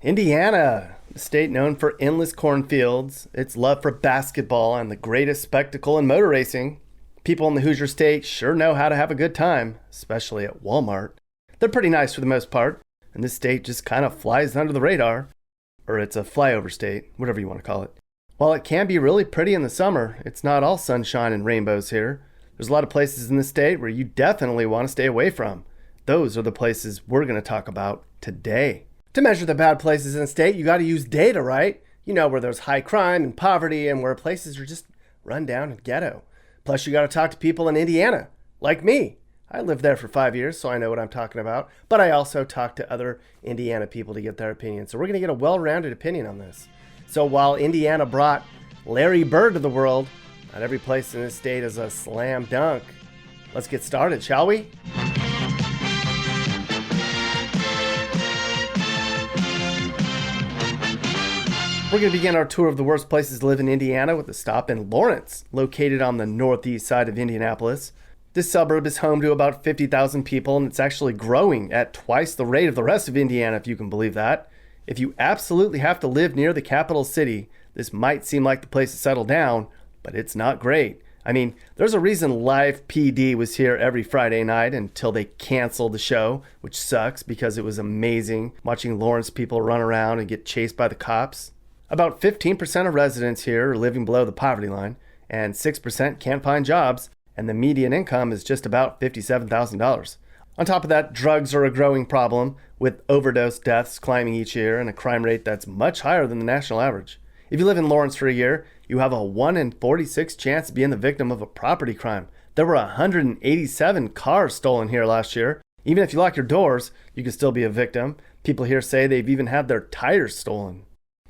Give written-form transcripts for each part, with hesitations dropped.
Indiana, a state known for endless cornfields, its love for basketball, and the greatest spectacle in motor racing. People in the Hoosier state sure know how to have a good time, especially at Walmart. They're pretty nice for the most part, and this state just kind of flies under the radar. Or it's a flyover state, whatever you want to call it. While it can be really pretty in the summer, it's not all sunshine and rainbows here. There's a lot of places in the state where you definitely want to stay away from. Those are the places we're going to talk about today. To measure the bad places in the state, you got to use data, right? You know, where there's high crime and poverty and where places are just run down and ghetto. Plus, you got to talk to people in Indiana, like me. I lived there for 5 years, so I know what I'm talking about. But I also talk to other Indiana people to get their opinion. So we're going to get a well-rounded opinion on this. So while Indiana brought Larry Bird to the world, not every place in this state is a slam dunk. Let's get started, shall we? We're going to begin our tour of the worst places to live in Indiana with a stop in Lawrence, located on the northeast side of Indianapolis. This suburb is home to about 50,000 people, and it's actually growing at twice the rate of the rest of Indiana, if you can believe that. If you absolutely have to live near the capital city, this might seem like the place to settle down, but it's not great. I mean, there's a reason Live PD was here every Friday night until they canceled the show, which sucks because it was amazing watching Lawrence people run around and get chased by the cops. About 15% of residents here are living below the poverty line, and 6% can't find jobs, and the median income is just about $57,000. On top of that, drugs are a growing problem, with overdose deaths climbing each year and a crime rate that's much higher than the national average. If you live in Lawrence for a year, you have a 1 in 46 chance of being the victim of a property crime. There were 187 cars stolen here last year. Even if you lock your doors, you can still be a victim. People here say they've even had their tires stolen.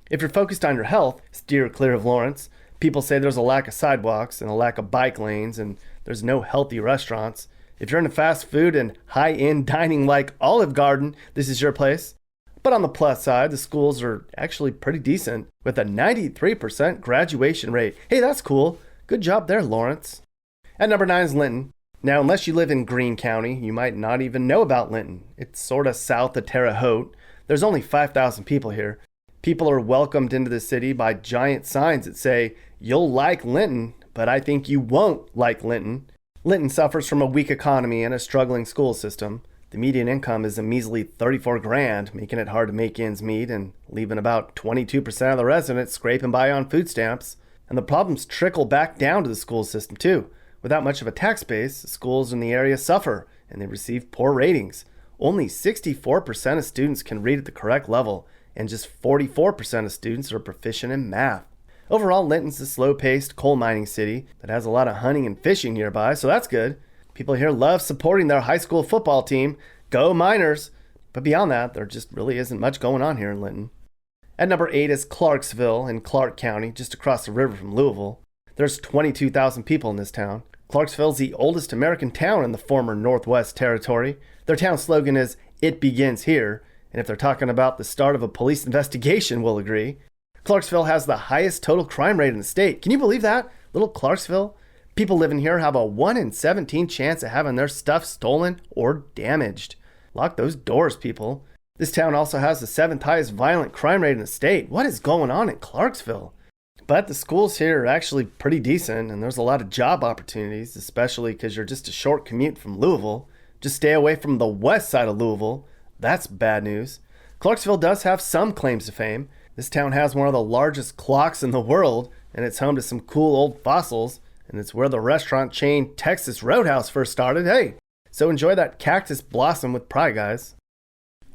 If you're focused on your health, steer clear of Lawrence. People say there's a lack of sidewalks and a lack of bike lanes, and there's no healthy restaurants. If you're into fast food and high-end dining like Olive Garden, this is your place. But on the plus side, the schools are actually pretty decent, with a 93% graduation rate. Hey, that's cool. Good job there, Lawrence. At number 9 is Linton. Now, unless you live in Greene County, you might not even know about Linton. It's sort of south of Terre Haute. There's only 5,000 people here. People are welcomed into the city by giant signs that say, "You'll like Linton, but I think you won't like Linton." Linton suffers from a weak economy and a struggling school system. The median income is a measly $34,000, making it hard to make ends meet and leaving about 22% of the residents scraping by on food stamps. And the problems trickle back down to the school system too. Without much of a tax base, the schools in the area suffer and they receive poor ratings. Only 64% of students can read at the correct level, and just 44% of students are proficient in math. Overall, Linton's a slow-paced coal mining city that has a lot of hunting and fishing nearby, so that's good. People here love supporting their high school football team. Go Miners! But beyond that, there just really isn't much going on here in Linton. At number 8 is Clarksville in Clark County, just across the river from Louisville. There's 22,000 people in this town. Clarksville's the oldest American town in the former Northwest Territory. Their town slogan is, "It begins here." And if they're talking about the start of a police investigation, we'll agree. Clarksville has the highest total crime rate in the state. Can you believe that? Little Clarksville? People living here have a 1 in 17 chance of having their stuff stolen or damaged. Lock those doors, people. This town also has the 7th highest violent crime rate in the state. What is going on in Clarksville? But the schools here are actually pretty decent, and there's a lot of job opportunities, especially because you're just a short commute from Louisville. Just stay away from the west side of Louisville. That's bad news. Clarksville does have some claims to fame. This town has one of the largest clocks in the world, and it's home to some cool old fossils, and it's where the restaurant chain Texas Roadhouse first started. Hey, so enjoy that cactus blossom with pride, guys.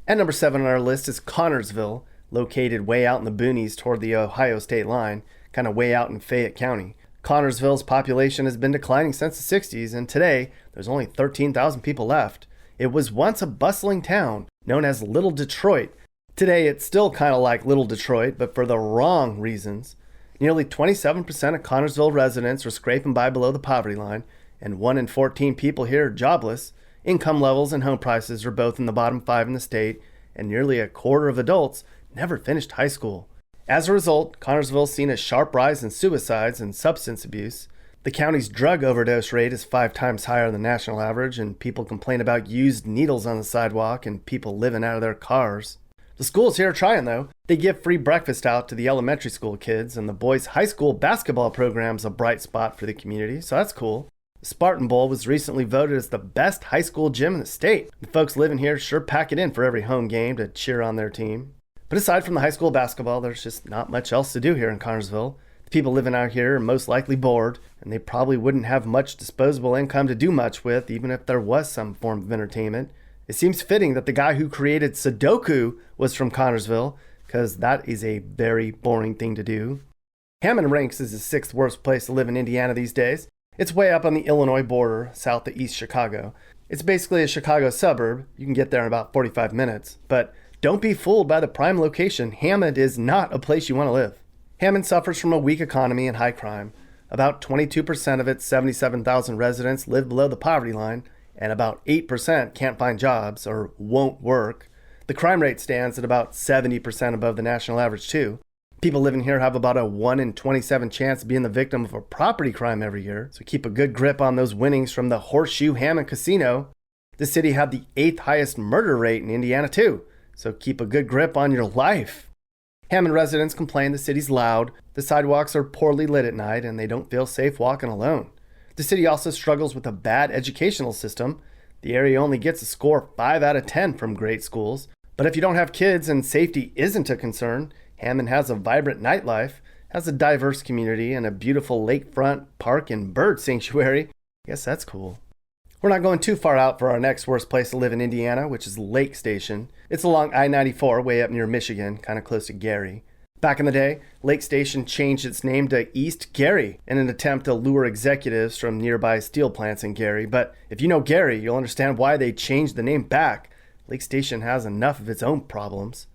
At number 7 on our list is Connersville, located way out in the boonies toward the Ohio state line, kind of way out in Fayette County. Connersville's population has been declining since the 60s, and today there's only 13,000 people left. It was once a bustling town known as Little Detroit. Today, it's still kind of like Little Detroit, but for the wrong reasons. Nearly 27% of Connersville residents are scraping by below the poverty line, and 1 in 14 people here are jobless. Income levels and home prices are both in the bottom 5 in the state, and nearly a quarter of adults never finished high school. As a result, Connersville's seen a sharp rise in suicides and substance abuse. The county's drug overdose rate is 5 times higher than the national average, and people complain about used needles on the sidewalk and people living out of their cars. The schools here are trying, though. They give free breakfast out to the elementary school kids, and the boys' high school basketball program's a bright spot for the community, so that's cool. The Spartan Bowl was recently voted as the best high school gym in the state. The folks living here sure pack it in for every home game to cheer on their team. But aside from the high school basketball, there's just not much else to do here in Connersville. The people living out here are most likely bored, and they probably wouldn't have much disposable income to do much with, even if there was some form of entertainment. It seems fitting that the guy who created Sudoku was from Connersville, because that is a very boring thing to do. Hammond ranks as the 6th worst place to live in Indiana these days. It's way up on the Illinois border, south of East Chicago. It's basically a Chicago suburb. You can get there in about 45 minutes. But don't be fooled by the prime location. Hammond is not a place you want to live. Hammond suffers from a weak economy and high crime. About 22% of its 77,000 residents live below the poverty line, and about 8% can't find jobs or won't work. The crime rate stands at about 70% above the national average, too. People living here have about a 1 in 27 chance of being the victim of a property crime every year, so keep a good grip on those winnings from the Horseshoe Hammond Casino. The city had the 8th highest murder rate in Indiana, too, so keep a good grip on your life. Hammond residents complain the city's loud, the sidewalks are poorly lit at night, and they don't feel safe walking alone. The city also struggles with a bad educational system. The area only gets a score 5 out of 10 from great schools. But if you don't have kids and safety isn't a concern, Hammond has a vibrant nightlife, has a diverse community, and a beautiful lakefront park and bird sanctuary. I guess that's cool. We're not going too far out for our next worst place to live in Indiana, which is Lake Station. It's along I-94, way up near Michigan, kind of close to Gary. Back in the day, Lake Station changed its name to East Gary in an attempt to lure executives from nearby steel plants in Gary. But if you know Gary, you'll understand why they changed the name back. Lake Station has enough of its own problems.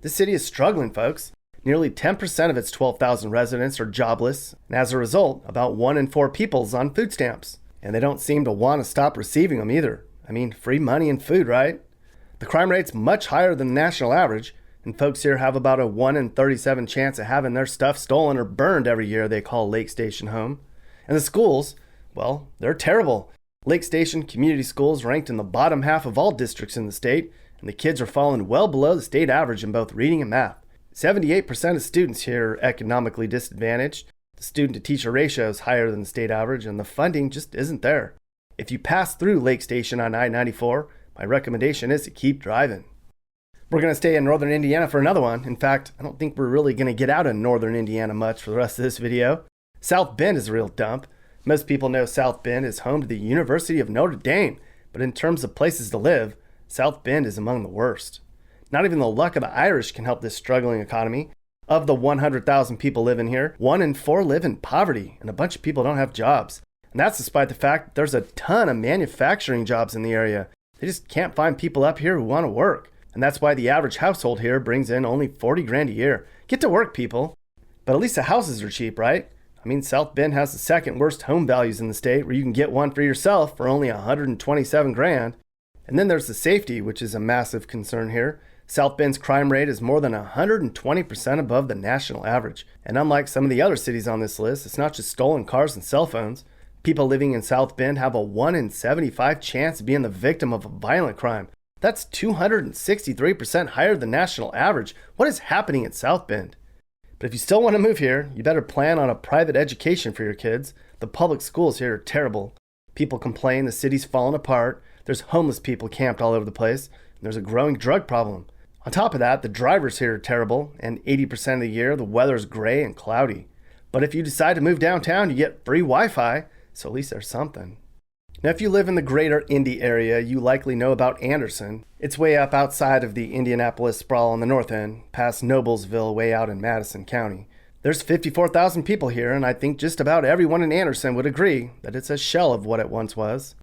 The city is struggling, folks. Nearly 10% of its 12,000 residents are jobless, and as a result, about 1 in 4 people's on food stamps. And they don't seem to want to stop receiving them either. I mean, free money and food, right? The crime rate's much higher than the national average, and folks here have about a 1 in 37 chance of having their stuff stolen or burned every year they call Lake Station home. And the schools, well, they're terrible. Lake Station community schools ranked in the bottom half of all districts in the state, and the kids are falling well below the state average in both reading and math. 78% of students here are economically disadvantaged. The student-to-teacher ratio is higher than the state average, and the funding just isn't there. If you pass through Lake Station on I-94, my recommendation is to keep driving. We're going to stay in northern Indiana for another one. In fact, I don't think we're really going to get out of northern Indiana much for the rest of this video. South Bend is a real dump. Most people know South Bend is home to the University of Notre Dame, but in terms of places to live, South Bend is among the worst. Not even the luck of the Irish can help this struggling economy. Of the 100,000 people living here, 1 in 4 live in poverty, and a bunch of people don't have jobs. And that's despite the fact that there's a ton of manufacturing jobs in the area. They just can't find people up here who want to work. And that's why the average household here brings in only 40 grand a year. Get to work, people. But at least the houses are cheap, right? I mean, South Bend has the 2nd worst home values in the state, where you can get one for yourself for only 127 grand. And then there's the safety, which is a massive concern here. South Bend's crime rate is more than 120% above the national average. And unlike some of the other cities on this list, it's not just stolen cars and cell phones. People living in South Bend have a 1 in 75 chance of being the victim of a violent crime. That's 263% higher than national average. What is happening in South Bend? But if you still want to move here, you better plan on a private education for your kids. The public schools here are terrible. People complain the city's falling apart. There's homeless people camped all over the place. And there's a growing drug problem. On top of that, the drivers here are terrible, and 80% of the year, the weather's gray and cloudy. But if you decide to move downtown, you get free Wi-Fi, so at least there's something. Now, if you live in the greater Indy area, you likely know about Anderson. It's way up outside of the Indianapolis sprawl on the north end, past Noblesville, way out in Madison County. There's 54,000 people here, and I think just about everyone in Anderson would agree that it's a shell of what it once was.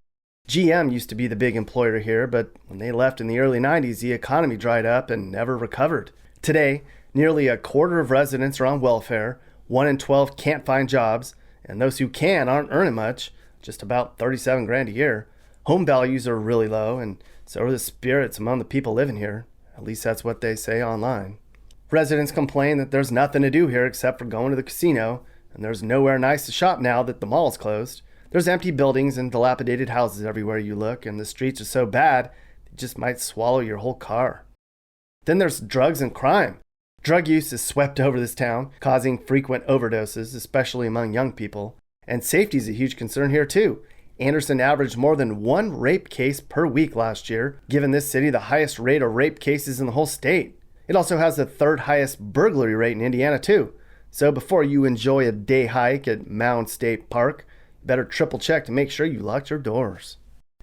GM used to be the big employer here, but when they left in the early 90s, the economy dried up and never recovered. Today, nearly a quarter of residents are on welfare, 1 in 12 can't find jobs, and those who can aren't earning much, just about 37 grand a year. Home values are really low, and so are the spirits among the people living here. At least that's what they say online. Residents complain that there's nothing to do here except for going to the casino, and there's nowhere nice to shop now that the mall's closed. There's empty buildings and dilapidated houses everywhere you look, and the streets are so bad, they just might swallow your whole car. Then there's drugs and crime. Drug use has swept over this town, causing frequent overdoses, especially among young people. And safety is a huge concern here too. Anderson averaged more than one rape case per week last year, giving this city the highest rate of rape cases in the whole state. It also has the third highest burglary rate in Indiana too. So before you enjoy a day hike at Mound State Park, you better triple check to make sure you locked your doors.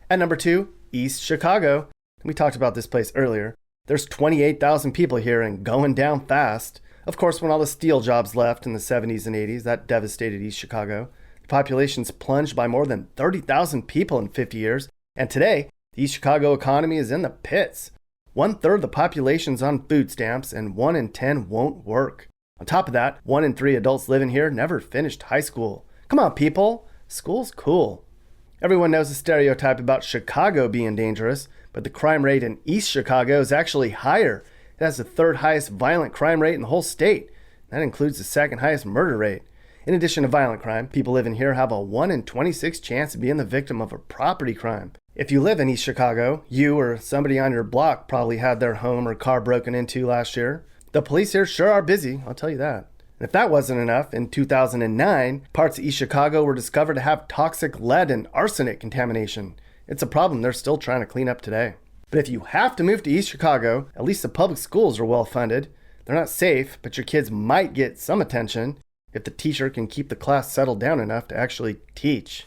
At number 2, East Chicago. We talked about this place earlier. There's 28,000 people here and going down fast. Of course, when all the steel jobs left in the 70s and 80s, that devastated East Chicago. The population's plunged by more than 30,000 people in 50 years. And today, the East Chicago economy is in the pits. 1/3 of the population's on food stamps and 1 in 10 won't work. On top of that, 1 in 3 adults living here never finished high school. Come on, people. School's cool. Everyone knows the stereotype about Chicago being dangerous, but the crime rate in East Chicago is actually higher. It has the third highest violent crime rate in the whole state. That includes the second highest murder rate. In addition to violent crime, people living here have a 1 in 26 chance of being the victim of a property crime. If you live in East Chicago, you or somebody on your block probably had their home or car broken into last year. The police here sure are busy, I'll tell you that. And if that wasn't enough, in 2009, parts of East Chicago were discovered to have toxic lead and arsenic contamination. It's a problem they're still trying to clean up today. But if you have to move to East Chicago, at least the public schools are well funded. They're not safe, but your kids might get some attention if the teacher can keep the class settled down enough to actually teach.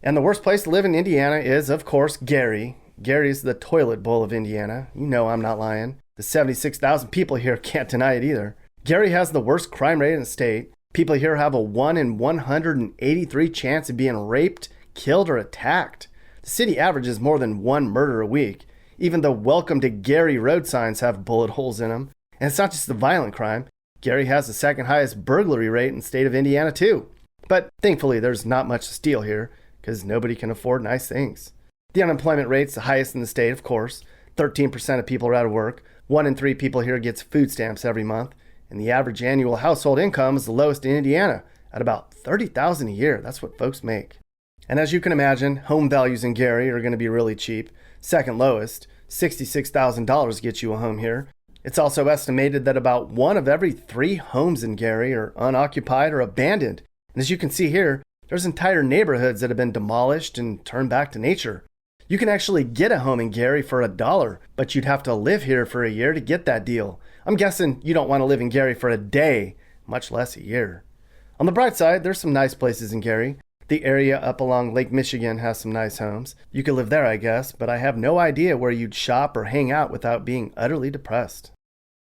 And the worst place to live in Indiana is, of course, Gary. Gary is the toilet bowl of Indiana. You know I'm not lying. The 76,000 people here can't deny it either. Gary has the worst crime rate in the state. People here have a 1 in 183 chance of being raped, killed, or attacked. The city averages more than 1 murder a week. Even the Welcome to Gary road signs have bullet holes in them. And it's not just the violent crime. Gary has the second highest burglary rate in the state of Indiana too. But thankfully there's not much to steal here, because nobody can afford nice things. The unemployment rate's the highest in the state, of course. 13% of people are out of work. 1 in 3 people here gets food stamps every month. And the average annual household income is the lowest in Indiana, at about $30,000 a year. That's what folks make. And as you can imagine, home values in Gary are going to be really cheap. Second lowest, $66,000 gets you a home here. It's also estimated that about 1 of every 3 homes in Gary are unoccupied or abandoned. And as you can see here, there's entire neighborhoods that have been demolished and turned back to nature. You can actually get a home in Gary for $1, but you'd have to live here for a year to get that deal. I'm guessing you don't want to live in Gary for a day, much less a year. On the bright side, there's some nice places in Gary. The area up along Lake Michigan has some nice homes. You could live there, I guess, but I have no idea where you'd shop or hang out without being utterly depressed.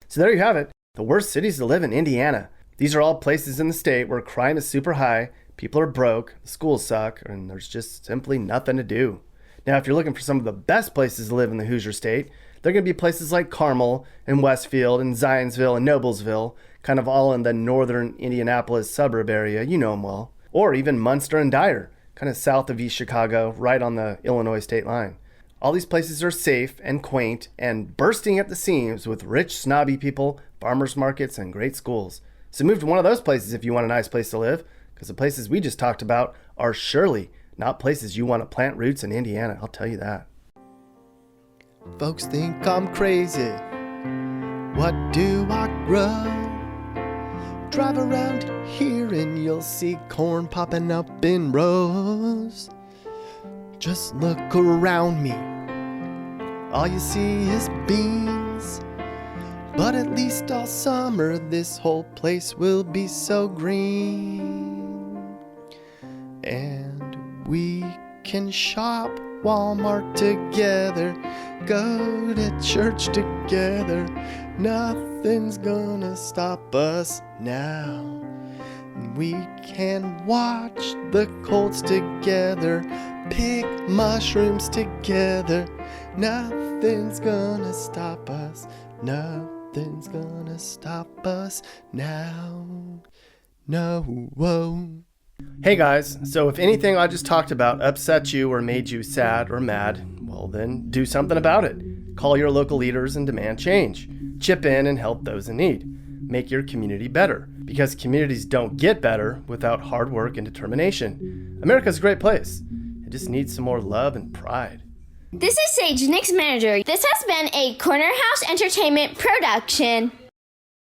So there you have it, the worst cities to live in Indiana. These are all places in the state where crime is super high, people are broke, the schools suck, and there's just simply nothing to do. Now, if you're looking for some of the best places to live in the Hoosier state, they're going to be places like Carmel and Westfield and Zionsville and Noblesville, kind of all in the northern Indianapolis suburb area. You know them well. Or even Munster and Theyre, kind of south of East Chicago, right on the Illinois state line. All these places are safe and quaint and bursting at the seams with rich, snobby people, farmers markets, and great schools. So move to one of those places if you want a nice place to live, because the places we just talked about are surely not places you want to plant roots in Indiana, I'll tell you that. Folks think I'm crazy. What do I grow? Drive around here and you'll see corn popping up in rows. Just look around me. All you see is beans. But at least all summer this whole place will be so green. And we can shop Walmart together, go to church together. Nothing's gonna stop us now. We can watch the Colts together, pick mushrooms together. Nothing's gonna stop us. Nothing's gonna stop us now. No, whoa. Hey guys, so if anything I just talked about upset you or made you sad or mad, well then do something about it. Call your local leaders and demand change. Chip in and help those in need. Make your community better, because communities don't get better without hard work and determination. America's a great place. It just needs some more love and pride. This is Sage, Nick's manager. This has been a Corner House Entertainment production.